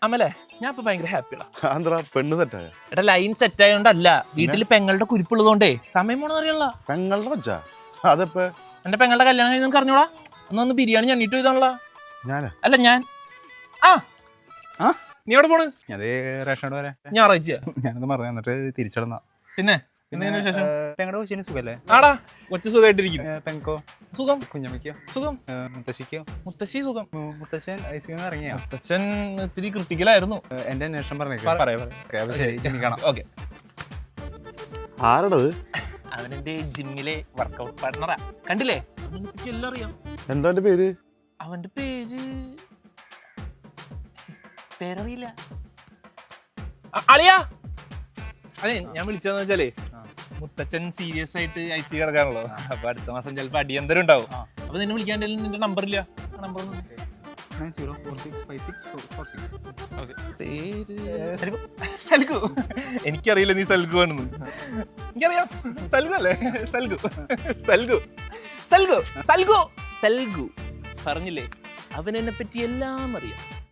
അമലേ ഞാൻ ഇപ്പൊ ഭയങ്കര ഹാപ്പിയാ. പെണ്ണ് സെറ്റായ എടാ ലൈൻ സെറ്റ് ആയതുകൊണ്ടല്ല, വീട്ടില് പെങ്ങളുടെ കുരിപ്പുള്ളതുകൊണ്ടേ സമയം പോണെന്ന് അറിയല്ല. പെങ്ങളുടെ വെച്ചാ അതെപ്പോ എന്റെ പെങ്ങളുടെ കല്യാണം കഴിഞ്ഞ് നിനക്ക് അറിഞ്ഞോടാ. ഒന്ന് ബിരിയാണി ഞണ്ണിട്ട് പോയതാണല്ലോ. ഞാനാ അല്ല ഞാൻ നീ എവിടെ പോണ്? അതേ റേഷൻ വരെ ഞായറാഴ്ച ഞാനത് മറന്നു എന്നിട്ട് തിരിച്ചടന്ന. പിന്നെ എന്തെങ്കിലും വിശേഷം? പെങ്ങളുടെ കൊച്ചിന് സുഖല്ലേ? ആടാ കൊച്ചു സുഖമായിട്ടിരിക്കും. പെങ്കോ സുഖം. കുഞ്ഞമ്മയ്ക്കോ സുഖം. മുത്തശ്ശിക്കോ? മുത്തശ്ശി സുഖം. മുത്തശ്ശൻ ഐസിന്ന് ഇറങ്ങിയോ? മുത്തച്ഛൻ ഇത്തിരി ക്രിട്ടിക്കലായിരുന്നു. എന്റെ അന്വേഷണം പറഞ്ഞേക്കാം. ശരി ക്ഷമിക്കണം. ഓക്കെ. ആരടത്? അവനെന്റെ ജിമ്മിലെ വർക്കൗട്ട് പാർട്ട്ണറാ. കണ്ടില്ലേ? അവനെ പറ്റി എല്ലാം അറിയാം. എന്താ എന്റെ പേര്? അവന്റെ പേരറിയില്ല. അളിയാ അതെ ഞാൻ വിളിച്ചതെന്ന് വെച്ചാലേ മുത്തച്ഛൻ സീരിയസ് ആയിട്ട് IC കിടക്കാണല്ലോ. അപ്പൊ അടുത്ത മാസം ചിലപ്പോ അടിയന്തരം ഉണ്ടാവും. അപ്പൊ നിന്നെ വിളിക്കാൻ നിന്റെ നമ്പറില്ല. നമ്പർ സൽഗു. എനിക്കറിയില്ല നീ സൽഗു ആണെന്ന്. എനിക്കറിയാം സൽഗു അല്ലേ? സൽഗു സൽഗു സൽഗു സൽഗു സൽഗു പറഞ്ഞില്ലേ? അവനെന്നെ പറ്റി എല്ലാം അറിയാം.